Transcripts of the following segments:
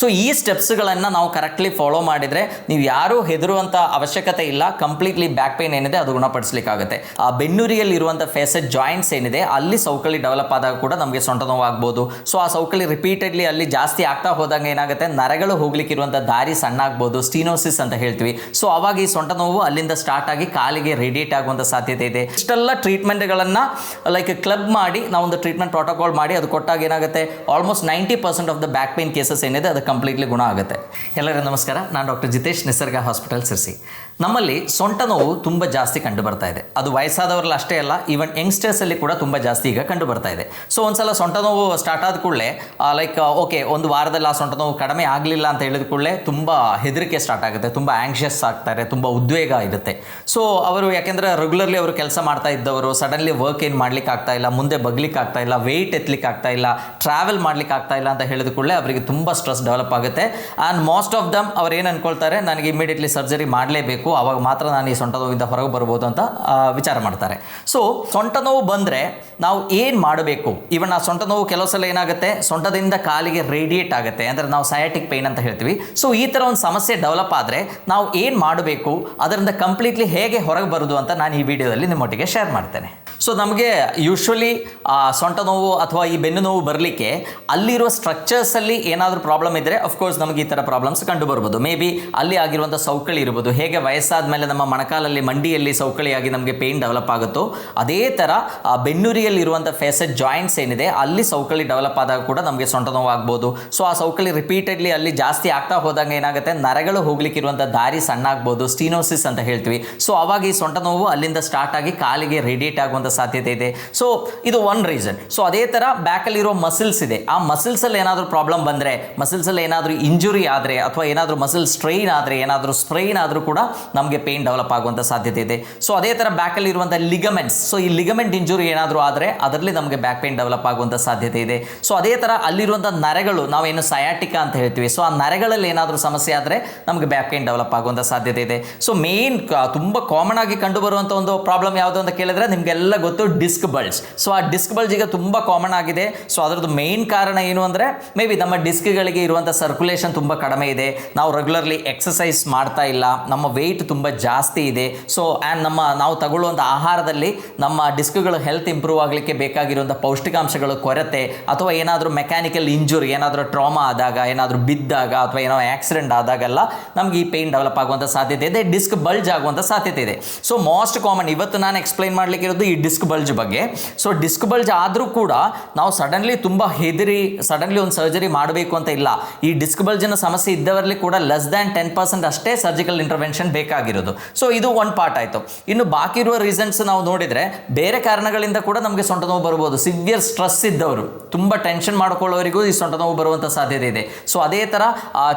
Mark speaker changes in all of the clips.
Speaker 1: So ಈ ಸ್ಟೆಪ್ಸ್ಗಳನ್ನು ನಾವು correctly follow ಮಾಡಿದರೆ ನೀವು ಯಾರೂ ಹೆದರುವಂಥ ಅವಶ್ಯಕತೆ ಇಲ್ಲ. ಕಂಪ್ಲೀಟ್ಲಿ ಬ್ಯಾಕ್ ಪೇನ್ ಏನಿದೆ ಅದು ಗುಣಪಡಿಸಲಿಕ್ಕಾಗುತ್ತೆ. ಆ ಬೆನ್ನುರಿಯಲ್ಲಿ ಇರುವಂಥ ಫೇಸೆಟ್ ಜಾಯಿಂಟ್ಸ್ ಏನಿದೆ ಅಲ್ಲಿ ಸೌಕಳಿ ಡೆವಲಪ್ ಆದಾಗ ಕೂಡ ನಮಗೆ ಸೊಂಟ ನೋವು ಆಗ್ಬೋದು. ಸೊ ಆ ಸೌಕಳಿ ರಿಪೀಟೆಡ್ಲಿ ಅಲ್ಲಿ ಜಾಸ್ತಿ ಆಗ್ತಾ ಹೋದಂಗೆ ಏನಾಗುತ್ತೆ, ನರಗಳು ಹೋಗ್ಲಿಕ್ಕಿರುವಂಥ ದಾರಿ ಸಣ್ಣ ಆಗ್ಬೋದು, ಸ್ಟೀನೋಸಿಸ್ ಅಂತ ಹೇಳ್ತೀವಿ. ಸೊ ಅವಾಗ ಈ ಸೊಂಟ ನೋವು ಅಲ್ಲಿಂದ ಸ್ಟಾರ್ಟ್ ಆಗಿ ಕಾಲಿಗೆ ರೇಡಿಯೇಟ್ ಆಗುವಂಥ ಸಾಧ್ಯತೆ ಇದೆ. ಇಷ್ಟೆಲ್ಲ ಟ್ರೀಟ್ಮೆಂಟ್ಗಳನ್ನು ಲೈಕ್ ಕ್ಲಬ್ ಮಾಡಿ ನಾವೊಂದು ಟ್ರೀಟ್ಮೆಂಟ್ ಪ್ರೋಟೋಕಾಲ್ ಮಾಡಿ ಅದು ಕೊಟ್ಟಾಗ ಏನಾಗುತ್ತೆ, almost 90% of the back pain cases ಏನಿದೆ ಅದು ಕಂಪ್ಲೀಟ್ಲಿ ಗುಣ ಆಗುತ್ತೆ. ಎಲ್ಲರಿಗೂ ನಮಸ್ಕಾರ, ನಾನು ಡಾಕ್ಟರ್ ಜಿತೇಶ್, ನಿಸರ್ಗ ಹಾಸ್ಪಿಟಲ್ ಸಿರ್ಸಿ. ನಮ್ಮಲ್ಲಿ ಸೊಂಟ ನೋವು ತುಂಬ ಜಾಸ್ತಿ ಕಂಡು ಬರ್ತಾ ಇದೆ. ಅದು ವಯಸ್ಸಾದವರಲ್ಲಿ ಅಷ್ಟೇ ಅಲ್ಲ, ಈವನ್ ಯಂಗ್ಸ್ಟರ್ಸಲ್ಲಿ ಕೂಡ ತುಂಬ ಜಾಸ್ತಿ ಈಗ ಕಂಡು ಬರ್ತಾ ಇದೆ. ಸೊ ಒಂದ್ಸಲ ಸೊಂಟ ನೋವು ಸ್ಟಾರ್ಟ್ ಆದ ಕೂಡಲೇ ಓಕೆ ಒಂದು ವಾರದಲ್ಲಿ ಆ ಸೊಂಟ ನೋವು ಕಡಿಮೆ ಆಗಲಿಲ್ಲ ಅಂತ ಹೇಳಿದ ಕೂಡಲೇ ತುಂಬ ಹೆದರಿಕೆ ಸ್ಟಾರ್ಟ್ ಆಗುತ್ತೆ, ತುಂಬ ಆ್ಯಂಕ್ಷಿಯಸ್ ಆಗ್ತಾರೆ, ತುಂಬ ಉದ್ವೇಗ ಇರುತ್ತೆ. ಸೊ ಅವರು ಯಾಕೆಂದರೆ ರೆಗ್ಯುಲರ್ಲಿ ಅವರು ಕೆಲಸ ಮಾಡ್ತಾ ಇದ್ದವರು ಸಡನ್ಲಿ ವರ್ಕ್ ಏನು ಮಾಡ್ಲಿಕ್ಕೆ ಆಗ್ತಾ ಇಲ್ಲ, ಮುಂದೆ ಬಗ್ಲಿಕ್ಕೆ ಆಗ್ತಾ ಇಲ್ಲ, ವೆಯ್ಟ್ ಎತ್ತಲಿಕ್ಕೆ ಆಗ್ತಾ ಇಲ್ಲ, ಟ್ರಾವೆಲ್ ಮಾಡ್ಲಿಕ್ಕೆ ಆಗ್ತಾ ಇಲ್ಲ ಅಂತ ಹೇಳಿದ ಕೂಡಲೇ ಅವರಿಗೆ ತುಂಬ ಸ್ಟ್ರೆಸ್ ಡೆವಲಪ್ ಆಗುತ್ತೆ. ಆ್ಯಂಡ್ ಮೋಸ್ಟ್ ಆಫ್ ದಮ್ ಅವ್ರು ಏನು ಅನ್ಕೊಳ್ತಾರೆ, ನನಗೆ ಇಮಿಡಿಯೇಟ್ಲಿ ಸರ್ಜರಿ ಮಾಡಲೇಬೇಕು, ಆವಾಗ ಮಾತ್ರ ನಾನು ಈ ಸೊಂಟ ನೋವಿಂದ ಹೊರಗೆ ಬರ್ಬೋದು ಅಂತ ವಿಚಾರ ಮಾಡ್ತಾರೆ. ಸೊ ಸೊಂಟ ನೋವು ಬಂದರೆ ನಾವು ಏನು ಮಾಡಬೇಕು? ಇವನ್ ಆ ಸೊಂಟ ನೋವು ಕೆಲವು ಸಲ ಏನಾಗುತ್ತೆ, ಸೊಂಟದಿಂದ ಕಾಲಿಗೆ ರೇಡಿಯೇಟ್ ಆಗುತ್ತೆ, ಅಂದರೆ ನಾವು ಸಯಾಟಿಕ್ ಪೇನ್ ಅಂತ ಹೇಳ್ತೀವಿ. ಸೊ ಈ ಥರ ಒಂದು ಸಮಸ್ಯೆ ಡೆವಲಪ್ ಆದರೆ ನಾವು ಏನು ಮಾಡಬೇಕು, ಅದರಿಂದ ಕಂಪ್ಲೀಟ್ಲಿ ಹೇಗೆ ಹೊರಗೆ ಬರೋದು ಅಂತ ನಾನು ಈ ವಿಡಿಯೋದಲ್ಲಿ ನಿಮ್ಮೊಟ್ಟಿಗೆ ಶೇರ್ ಮಾಡ್ತೇನೆ. ಸೊ ನಮಗೆ ಯೂಶ್ವಲಿ ಸೊಂಟ ನೋವು ಅಥವಾ ಈ ಬೆನ್ನು ನೋವು ಬರಲಿಕ್ಕೆ ಅಲ್ಲಿರುವ ಸ್ಟ್ರಕ್ಚರ್ಸಲ್ಲಿ ಏನಾದರೂ ಪ್ರಾಬ್ಲಮ್ ಇದ್ದರೆ ಅಫ್ಕೋರ್ಸ್ ನಮಗೆ ಈ ಥರ ಪ್ರಾಬ್ಲಮ್ಸ್ ಕಂಡು ಬರ್ಬೋದು. ಮೇ ಬಿ ಅಲ್ಲಿ ಆಗಿರುವಂಥ ಸೌಕಳಿ ಇರ್ಬೋದು. ಹೇಗೆ ವಯಸ್ಸಾದ ಮೇಲೆ ನಮ್ಮ ಮೊಣಕಾಲಲ್ಲಿ ಮಂಡಿಯಲ್ಲಿ ಸೌಕಳಿಯಾಗಿ ನಮಗೆ ಪೇಯ್ನ್ ಡೆವಲಪ್ ಆಗುತ್ತೋ ಅದೇ ಥರ ಬೆನ್ನುರಿಯಲ್ಲಿ ಇರುವಂಥ ಫೇಸೆಟ್ ಜಾಯಿಂಟ್ಸ್ ಏನಿದೆ ಅಲ್ಲಿ ಸೌಕಳಿ ಡೆವಲಪ್ ಆದಾಗ ಕೂಡ ನಮಗೆ ಸೊಂಟ ನೋವು ಆಗ್ಬೋದು. ಸೊ ಆ ಸೌಕಳಿ ರಿಪೀಟೆಡ್ಲಿ ಅಲ್ಲಿ ಜಾಸ್ತಿ ಆಗ್ತಾ ಹೋದಂಗೆ ಏನಾಗುತ್ತೆ, ನರಗಳು ಹೋಗ್ಲಿಕ್ಕಿರುವಂಥ ದಾರಿ ಸಣ್ಣ ಆಗ್ಬೋದು, ಸ್ಟೀನೋಸಿಸ್ ಅಂತ ಹೇಳ್ತೀವಿ. ಸೊ ಅವಾಗ ಈ ಸೊಂಟ ನೋವು ಅಲ್ಲಿಂದ ಸ್ಟಾರ್ಟ್ ಆಗಿ ಕಾಲಿಗೆ ರೇಡಿಯೇಟ್ ಆಗುವಂಥ ಸಾಧ್ಯತೆ ಇದೆ. ಸೊ ಇದು ಒನ್ ರೀಸನ್. ಸೊ ಅದೇ ಥರ ಬ್ಯಾಕಲ್ಲಿರೋ ಮಸಿಲ್ಸ್ ಇದೆ, ಆ ಮಸಿಲ್ಸಲ್ಲಿ ಏನಾದರೂ ಪ್ರಾಬ್ಲಮ್ ಬಂದರೆ, ಮಸಿಲ್ಸಲ್ಲಿ ಏನಾದರೂ ಇಂಜುರಿ ಆದರೆ ಅಥವಾ ಏನಾದರೂ ಮಸಿಲ್ ಸ್ಟ್ರೈನ್ ಆದರೆ, ಏನಾದರೂ ಸ್ಟ್ರೈನ್ ಆದರೂ ಕೂಡ ನಮಗೆ ಪೇಯ್ನ್ ಡೆವಲಪ್ ಆಗುವಂಥ ಸಾಧ್ಯತೆ ಇದೆ. ಸೊ ಅದೇ ಥರ ಬ್ಯಾಕಲ್ಲಿ ಇರುವಂಥ ಲಿಗಮೆಂಟ್ಸ್, ಸೊ ಈ ಲಿಗಮೆಂಟ್ ಇಂಜುರಿ ಏನಾದರೂ ಆದರೆ ಅದರಲ್ಲಿ ನಮಗೆ ಬ್ಯಾಕ್ ಪೇಯ್ನ್ ಡೆವಲಪ್ ಆಗುವಂಥ ಸಾಧ್ಯತೆ ಇದೆ. ಸೊ ಅದೇ ಥರ ಅಲ್ಲಿರುವಂಥ ನರಗಳು, ನಾವೇನು ಸಯಾಟಿಕಾ ಅಂತ ಹೇಳ್ತೀವಿ, ಸೊ ಆ ನರಗಳಲ್ಲಿ ಏನಾದರೂ ಸಮಸ್ಯೆ ಆದರೆ ನಮಗೆ ಬ್ಯಾಕ್ ಪೇಯ್ನ್ ಡೆವಲಪ್ ಆಗುವಂಥ ಸಾಧ್ಯತೆ ಇದೆ. ಸೊ ಮೇನ್ ತುಂಬ ಕಾಮನ್ ಆಗಿ ಕಂಡು ಬರುವಂಥ ಒಂದು ಪ್ರಾಬ್ಲಮ್ ಯಾವುದು ಅಂತ ಕೇಳಿದ್ರೆ ನಿಮಗೆಲ್ಲ ಗೊತ್ತು, ಡಿಸ್ಕ್ ಬಲ್ಜ್. ಸೊ ಆ ಡಿಸ್ಕ್ ಬಲ್ಜ್ ಈಗ ತುಂಬ ಕಾಮನ್ ಆಗಿದೆ. ಸೊ ಅದರದ್ದು ಮೇನ್ ಕಾರಣ ಏನು ಅಂದರೆ, ಮೇ ಬಿ ನಮ್ಮ ಡಿಸ್ಕ್ಗಳಿಗೆ ಇರುವಂಥ ಸರ್ಕ್ಯುಲೇಷನ್ ತುಂಬ ಕಡಿಮೆ ಇದೆ, ನಾವು ರೆಗ್ಯುಲರ್ಲಿ ಎಕ್ಸಸೈಸ್ ಮಾಡ್ತಾ ಇಲ್ಲ, ನಮ್ಮ ವೆಯ್ಟ್ ತುಂಬ ಜಾಸ್ತಿ ಇದೆ. ಸೊ ಆ್ಯಂಡ್ ನಾವು ತಗೊಳ್ಳುವಂಥ ಆಹಾರದಲ್ಲಿ ನಮ್ಮ ಡಿಸ್ಕ್ಗಳು ಹೆಲ್ತ್ ಇಂಪ್ರೂವ್ ಆಗಲಿಕ್ಕೆ ಬೇಕಾಗಿರುವಂಥ ಪೌಷ್ಟಿಕಾಂಶಗಳು ಕೊರತೆ, ಅಥವಾ ಏನಾದರೂ ಮೆಕ್ಯಾನಿಕಲ್ ಇಂಜುರಿ, ಏನಾದರೂ ಟ್ರಾಮಾ ಆದಾಗ, ಏನಾದರೂ ಬಿದ್ದಾಗ ಅಥವಾ ಏನೋ ಆಕ್ಸಿಡೆಂಟ್ ಆದಾಗೆಲ್ಲ ನಮಗೆ ಈ ಪೇಯ್ನ್ ಡೆವಲಪ್ ಆಗುವಂಥ ಸಾಧ್ಯತೆ ಇದೆ, ಡಿಸ್ಕ್ ಬಲ್ಜ್ ಆಗುವಂಥ ಸಾಧ್ಯತೆ ಇದೆ. ಸೊ ಮೋಸ್ಟ್ ಕಾಮನ್ ಇವತ್ತು ನಾನು ಎಕ್ಸ್ಪ್ಲೈನ್ ಮಾಡಲಿಕ್ಕೆ ಇರೋದು ಈ ಡಿಸ್ಕ್ ಬಲ್ಜ್ ಬಗ್ಗೆ. ಸೊ ಡಿಸ್ಕ್ ಬಲ್ಜ್ ಆದರೂ ಕೂಡ ನಾವು ಸಡನ್ಲಿ ತುಂಬ ಹೆದರಿ ಸಡನ್ಲಿ ಒಂದು ಸರ್ಜರಿ ಮಾಡಬೇಕು ಅಂತ ಇಲ್ಲ. ಈ ಡಿಸ್ಕ್ ಬಲ್ಜಿನ ಸಮಸ್ಯೆ ಇದ್ದವರಲ್ಲಿ ಕೂಡ ಲೆಸ್ ದ್ಯಾನ್ 10% ಅಷ್ಟೇ ಸರ್ಜಿಕಲ್ ಇಂಟರ್ವೆನ್ಷನ್ ಬೇಕಾಗಿರೋದು. ಸೊ ಇದು ಒಂದು ಪಾರ್ಟ್ ಆಯಿತು. ಇನ್ನು ಬಾಕಿ ಇರುವ ರೀಸನ್ಸ್ ನಾವು ನೋಡಿದರೆ ಬೇರೆ ಕಾರಣಗಳಿಂದ ಕೂಡ ನಮಗೆ ಸೊಂಟ ನೋವು ಬರ್ಬೋದು. ಸಿವಿಯರ್ ಸ್ಟ್ರೆಸ್ ಇದ್ದವರು, ತುಂಬ ಟೆನ್ಷನ್ ಮಾಡ್ಕೊಳ್ಳೋರಿಗೂ ಈ ಸೊಂಟ ನೋವು ಬರುವಂಥ ಸಾಧ್ಯತೆ ಇದೆ. ಸೊ ಅದೇ ಥರ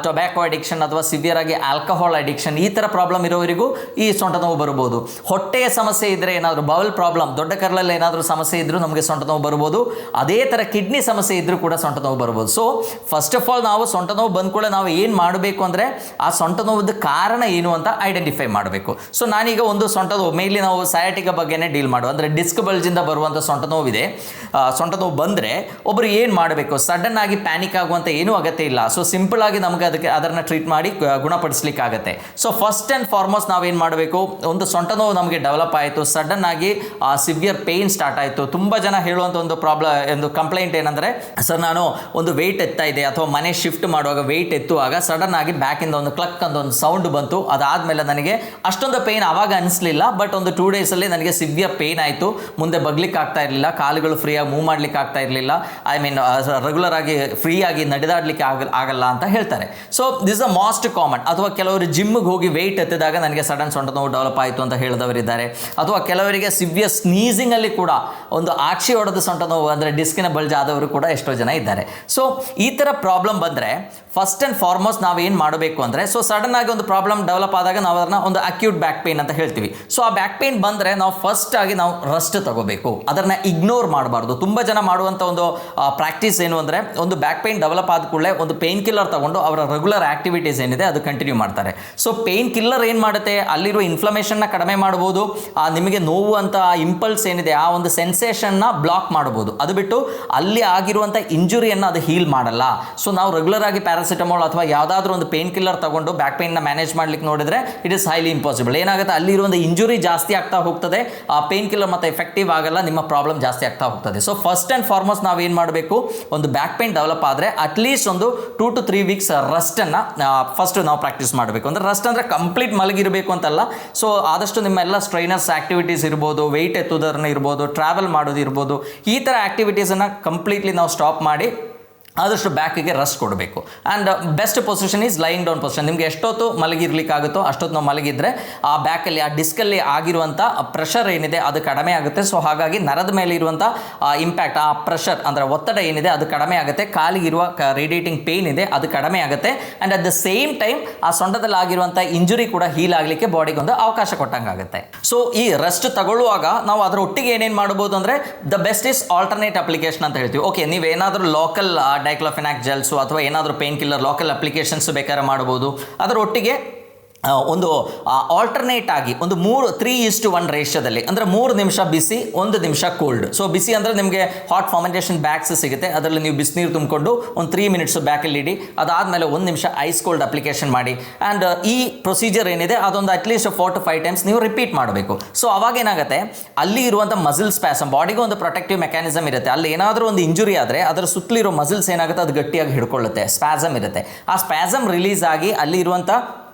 Speaker 1: ಟೊಬ್ಯಾಕೋ ಅಡಿಕ್ಷನ್ ಅಥವಾ ಸಿವಿಯರ್ ಆಗಿ ಆಲ್ಕೋಹಾಲ್ ಅಡಿಕ್ಷನ್ ಈ ಥರ ಪ್ರಾಬ್ಲಮ್ ಇರೋರಿಗೂ ಈ ಸೊಂಟ ನೋವು ಬರ್ಬೋದು. ಹೊಟ್ಟೆಯ ಸಮಸ್ಯೆ ಇದ್ದರೆ, ಏನಾದರೂ ಬೌಲ್ ಪ್ರಾಬ್ಲಮ್, ದೊಡ್ಡ ಕರಳಲ್ಲಿ ಏನಾದರೂ ಸಮಸ್ಯೆ ಇದ್ದರೂ ನಮಗೆ ಸೊಂಟ ನೋವು ಬರ್ಬೋದು. ಅದೇ ಥರ ಕಿಡ್ನಿ ಸಮಸ್ಯೆ ಇದ್ದರೂ ಕೂಡ ಸೊಂಟ ನೋವು ಬರ್ಬೋದು. ಸೊ ಫಸ್ಟ್ ಆಫ್ ಆಲ್ ನಾವು ಸೊಂಟ ನೋವು ಬಂದ್ಕೊಳ್ಳೆ ನಾವು ಏನು ಮಾಡಬೇಕು ಅಂದರೆ ಆ ಸೊಂಟ ನೋವುದ ಕಾರಣ ಏನು ಅಂತ ಐಡೆಂಟಿಫೈ ಮಾಡಬೇಕು. ಸೊ ನಾನೀಗ ಒಂದು ಸೊಂಟ ನೋವು ಮೇಯ್ಲಿ ನಾವು ಸಯಾಟಿಕ ಬಗ್ಗೆನೇ ಡೀಲ್ ಮಾಡುವ, ಅಂದರೆ ಡಿಸ್ಕ್ ಬಲ್ಜಿಂದ ಬರುವಂಥ ಸೊಂಟ ನೋವಿದೆ. ಸೊಂಟ ನೋವು ಬಂದರೆ ಒಬ್ಬರು ಏನು ಮಾಡಬೇಕು, ಸಡನ್ ಆಗಿ ಪ್ಯಾನಿಕ್ ಆಗುವಂಥ ಏನೂ ಅಗತ್ಯ ಇಲ್ಲ. ಸೊ ಸಿಂಪಲ್ ಆಗಿ ನಮಗೆ ಅದನ್ನು ಟ್ರೀಟ್ ಮಾಡಿ ಗುಣಪಡಿಸ್ಲಿಕ್ಕೆ ಆಗುತ್ತೆ. ಸೊ ಫಸ್ಟ್ ಆ್ಯಂಡ್ ಫಾರ್ಮೋಸ್ಟ್ ನಾವೇನು ಮಾಡಬೇಕು, ಒಂದು ಸೊಂಟ ನೋವು ನಮಗೆ ಡೆವಲಪ್ ಆಯಿತು, ಸಡನ್ ಆಗಿ ಸಿವಿಯರ್ ಪೇಯ್ನ್ ಸ್ಟಾರ್ಟ್ ಆಯಿತು. ತುಂಬ ಜನ ಹೇಳುವಂಥ ಒಂದು ಕಂಪ್ಲೇಂಟ್ ಏನಂದರೆ, ಸರ್ ನಾನು ಒಂದು ವೆಯ್ಟ್ ಎತ್ತಾ ಇದೆ ಅಥವಾ ಮನೆ ಶಿಫ್ಟ್ ಮಾಡುವಾಗ ವೆಯ್ಟ್ ಎತ್ತುವಾಗ ಸಡನ್ ಆಗಿ ಬ್ಯಾಕಿಂದ ಒಂದು ಕ್ಲಕ್ ಅಂತ ಒಂದು ಸೌಂಡ್ ಬಂತು, ಅದಾದಮೇಲೆ ನನಗೆ ಅಷ್ಟೊಂದು ಪೇಯ್ನ್ ಆವಾಗ ಅನಿಸ್ಲಿಲ್ಲ, ಬಟ್ ಒಂದು 2 ಡೇಸಲ್ಲಿ ನನಗೆ ಸಿವಿಯರ್ ಪೇಯ್ನ್ ಆಯಿತು, ಮುಂದೆ ಬಗ್ಲಿಕ್ಕೆ ಆಗ್ತಾ ಇರಲಿಲ್ಲ, ಕಾಲುಗಳು ಫ್ರೀಯಾಗಿ ಮೂವ್ ಮಾಡಲಿಕ್ಕೆ ಆಗ್ತಾ ಇರಲಿಲ್ಲ, ರೆಗ್ಯುಲರ್ ಆಗಿ ಫ್ರೀಯಾಗಿ ನಡೆದಾಡಲಿಕ್ಕೆ ಆಗಲ್ಲ ಅಂತ ಹೇಳ್ತಾರೆ. So this a most common. ಅಥವಾ ಕೆಲವರು ಜಿಮ್ಗೆ ಹೋಗಿ ವೆಯ್ಟ್ ಎತ್ತಿದಾಗ ನನಗೆ ಸಡನ್ ಸೊಂಟ ನೋವು ಡೆವಲಪ್ ಆಯಿತು ಅಂತ ಹೇಳಿದವರಿದ್ದಾರೆ. ಅಥವಾ ಕೆಲವರಿಗೆ ಸಿವಿಯರ್ ಸ್ನೀಸಿಂಗಲ್ಲಿ ಕೂಡ ಒಂದು ಆಕ್ಷಿ ಹೊಡೆದ ಸೊಂಟ ನೋವು, ಅಂದರೆ ಡಿಸ್ಕಿನ ಬಲ್ಜ್ ಆದವರು ಕೂಡ ಎಷ್ಟೋ ಜನ ಇದ್ದಾರೆ. ಸೊ ಈ ಥರ ಪ್ರಾಬ್ಲಮ್ ಬಂದರೆ ಫಸ್ಟ್ ಆ್ಯಂಡ್ ಫಾರ್ಮೋಸ್ಟ್ ನಾವು ಏನು ಮಾಡಬೇಕು ಅಂದರೆ, ಸೊ ಸಡನ್ ಆಗಿ ಒಂದು ಪ್ರಾಬ್ಲಮ್ ಡೆವಲಪ್ ಆದಾಗ ನಾವು ಅದನ್ನು ಒಂದು ಅಕ್ಯೂಟ್ ಬ್ಯಾಕ್ ಪೇನ್ ಅಂತ ಹೇಳ್ತೀವಿ. ಸೊ ಆ ಬ್ಯಾಕ್ ಪೇನ್ ಬಂದರೆ ನಾವು ಫಸ್ಟ್ ಆಗಿ ನಾವು ರೆಸ್ಟ್ ತಗೋಬೇಕು, ಅದನ್ನು ಇಗ್ನೋರ್ ಮಾಡಬಾರ್ದು. ತುಂಬ ಜನ ಮಾಡುವಂಥ ಒಂದು ಪ್ರಾಕ್ಟೀಸ್ ಏನು ಅಂದರೆ, ಒಂದು ಬ್ಯಾಕ್ ಪೇನ್ ಡೆವಲಪ್ ಆದ ಕೂಡಲೇ ಒಂದು ಪೇನ್ ಕಿಲ್ಲರ್ ತಗೊಂಡು ಅವರ ರೆಗ್ಯುಲರ್ ಆಕ್ಟಿವಿಟೀಸ್ ಏನಿದೆ ಅದು ಕಂಟಿನ್ಯೂ ಮಾಡ್ತಾರೆ. ಸೊ ಪೇನ್ ಕಿಲ್ಲರ್ ಏನು ಮಾಡುತ್ತೆ, ಅಲ್ಲಿರೋ ಇನ್ಫ್ಲಮೇಷನ್ನ ಕಡಿಮೆ ಮಾಡ್ಬೋದು, ನಿಮಗೆ ನೋವು ಅಂತ ಇಂಪಲ್ಸ್ ಇಂಪಲ್ಸ್ ಏನಿದೆ ಆ ಒಂದು ಸೆನ್ಸೇಷನ್ನ ಬ್ಲಾಕ್ ಮಾಡ್ಬೋದು. ಅದು ಬಿಟ್ಟು ಅಲ್ಲಿ ಆಗಿರುವಂಥ ಇಂಜುರಿಯನ್ನು ಅದು ಹೀಲ್ ಮಾಡಲ್ಲ. ಸೊ ನಾವು ರೆಗ್ಯುಲರ್ ಆಗಿ ಪ್ಯಾರಾಸಿಟಮಾಲ್ ಅಥವಾ ಯಾವುದಾದ್ರೂ ಒಂದು ಪೇನ್ ಕಿಲ್ಲರ್ ತಗೊಂಡು ಬ್ಯಾಕ್ ಪೇನ್ನ ಮ್ಯಾನೇಜ್ ಮಾಡ್ಲಿಕ್ಕೆ ನೋಡಿದ್ರೆ ಇಟ್ ಇಸ್ ಹೈಲಿ ಇಂಪಾಸಿಬಲ್. ಏನಾಗುತ್ತೆ, ಅಲ್ಲಿರುವಂಥ ಇಂಜುರಿ ಜಾಸ್ತಿ ಆಗ್ತಾ ಹೋಗ್ತದೆ, ಆ ಪೇನ್ ಕಿಲ್ಲರ್ ಮತ್ತೆ ಎಫೆಕ್ಟಿವ್ ಆಗಲ್ಲ, ನಿಮ್ಮ ಪ್ರಾಬ್ಲಮ್ ಜಾಸ್ತಿ ಆಗ್ತಾ ಹೋಗ್ತದೆ. ಸೊ ಫಸ್ಟ್ ಆ್ಯಂಡ್ ಫಾರ್ಮೋಸ್ಟ್ ನಾವು ಏನು ಮಾಡಬೇಕು, ಒಂದು ಬ್ಯಾಕ್ ಪೇನ್ ಡೆವಲಪ್ ಆದರೆ ಅಟ್ಲೀಸ್ಟ್ ಒಂದು 2 to 3 weeks ರಸ್ಟನ್ನು ಫಸ್ಟ್ ನಾವು ಪ್ರಾಕ್ಟೀಸ್ ಮಾಡಬೇಕು. ಅಂದರೆ ರಸ್ಟ್ ಅಂದರೆ ಕಂಪ್ಲೀಟ್ ಮಲಗಿರಬೇಕು ಅಂತಲ್ಲ. ಸೊ ಆದಷ್ಟು ನಿಮ್ಮೆಲ್ಲ ಸ್ಟ್ರೈನರ್ಸ್ ಆಕ್ಟಿವಿಟೀಸ್ ಇರ್ಬೋದು, ವೆಯ್ಟ್ ಎತ್ತುವುದನ್ನು ಇರ್ಬೋದು, ಟ್ರಾವೆಲ್ ಮಾಡೋದು ಇರ್ಬೋದು, ಈ ಥರ ಆಕ್ಟಿವಿಟೀಸನ್ನು ಕಂಪ್ಲೀಟ್ಲಿ ನಾವು ಸ್ಟಾಪ್ ಮಾಡಿ ಆದಷ್ಟು ಬ್ಯಾಕಿಗೆ ರೆಸ್ಟ್ ಕೊಡಬೇಕು. And best position is lying down position. ನಿಮಗೆ ಎಷ್ಟೊತ್ತು ಮಲಗಿರ್ಲಿಕ್ಕಾಗುತ್ತೋ ಅಷ್ಟೊತ್ತು ನಾವು ಮಲಗಿದ್ರೆ ಆ ಬ್ಯಾಕಲ್ಲಿ ಆ ಡಿಸ್ಕಲ್ಲಿ ಆಗಿರುವಂಥ ಪ್ರೆಷರ್ ಏನಿದೆ ಅದು ಕಡಿಮೆ ಆಗುತ್ತೆ. ಸೊ ಹಾಗಾಗಿ ನರದ ಮೇಲೆ ಇರುವಂಥ ಇಂಪ್ಯಾಕ್ಟ್, ಆ ಪ್ರೆಷರ್ ಅಂದರೆ ಒತ್ತಡ ಏನಿದೆ ಅದು ಕಡಿಮೆ ಆಗುತ್ತೆ. ಕಾಲಿಗಿರುವ ರೇಡಿಯೇಟಿಂಗ್ ಪೇನ್ ಇದೆ ಅದು ಕಡಿಮೆ ಆಗುತ್ತೆ. And at the same time ಆ ಸೊಂಟದಲ್ಲಿ ಆಗಿರುವಂಥ ಇಂಜುರಿ ಕೂಡ ಹೀಲ್ ಆಗಲಿಕ್ಕೆ ಬಾಡಿಗೆ ಒಂದು ಅವಕಾಶ ಕೊಟ್ಟಂಗೆ ಆಗುತ್ತೆ. ಸೊ ಈ ರೆಸ್ಟ್ ತಗೊಳ್ಳುವಾಗ ನಾವು ಅದರ ಒಟ್ಟಿಗೆ ಏನೇನು ಮಾಡ್ಬೋದು ಅಂದರೆ the best is alternate application ಅಂತ ಹೇಳ್ತೀವಿ. ಓಕೆ, ನೀವೇನಾದರೂ ಲೋಕಲ್ ಡೈಕ್ಲೋಫೆನಾಕ್ ಜೆಲ್ಸು ಅಥವಾ ಏನಾದರೂ ಪೇನ್ ಕಿಲ್ಲರ್ ಲೋಕಲ್ ಅಪ್ಲಿಕೇಶನ್ಸ್ ಬೇಕಾದ್ರೆ ಮಾಡ್ಬೋದು. ಅದರ ಒಟ್ಟಿಗೆ ಒಂದು ಆಲ್ಟರ್ನೇಟ್ ಆಗಿ ಒಂದು 3:1 ರೇಷಿಯೋದಲ್ಲಿ, ಅಂದರೆ 3 ನಿಮಿಷ ಬಿಸಿ 1 ನಿಮಿಷ ಕೋಲ್ಡ್. ಸೊ ಬಿಸಿ ಅಂದರೆ ನಿಮಗೆ ಹಾಟ್ ಫಾರ್ಮೆಂಟೇಷನ್ ಬ್ಯಾಗ್ಸ್ ಸಿಗುತ್ತೆ, ಅದರಲ್ಲಿ ನೀವು ಬಿಸಿನೀರು ತುಂಬಿಕೊಂಡು ಒಂದು 3 minutes ಬ್ಯಾಕಲ್ಲಿ ಇಡಿ. ಅದಾದಮೇಲೆ 1 ನಿಮಿಷ ಐಸ್ ಕೋಲ್ಡ್ ಅಪ್ಲಿಕೇಶನ್ ಮಾಡಿ. ಆ್ಯಂಡ್ ಈ ಪ್ರೊಸೀಜರ್ ಏನಿದೆ ಅದೊಂದು ಅಟ್ಲೀಸ್ಟ್ 4 to 5 times ನೀವು ರಿಪೀಟ್ ಮಾಡಬೇಕು. ಸೊ ಅವಾಗ ಏನಾಗುತ್ತೆ, ಅಲ್ಲಿ ಇರುವಂಥ ಮಸಿಲ್ ಸ್ಪ್ಯಾಸಮ್, ಬಾಡಿಗೆ ಒಂದು ಪ್ರೊಟೆಕ್ಟಿವ್ ಮೆಕ್ಯಾನಿಸಮ್ ಇರುತ್ತೆ. ಅಲ್ಲಿ ಏನಾದರೂ ಒಂದು ಇಂಜುರಿ ಆದರೆ ಅದರ ಸುತ್ತಲಿರೋ ಮಸಿಲ್ಸ್ ಏನಾಗುತ್ತೆ ಅದು ಗಟ್ಟಿಯಾಗಿ ಹಿಡ್ಕೊಳ್ಳುತ್ತೆ, ಸ್ಪ್ಯಾಸಮ್ ಇರುತ್ತೆ. ಆ ಸ್ಪ್ಯಾಸಮ್ ರಿಲೀಸ್ ಆಗಿ ಅಲ್ಲಿ ಇರುವಂಥ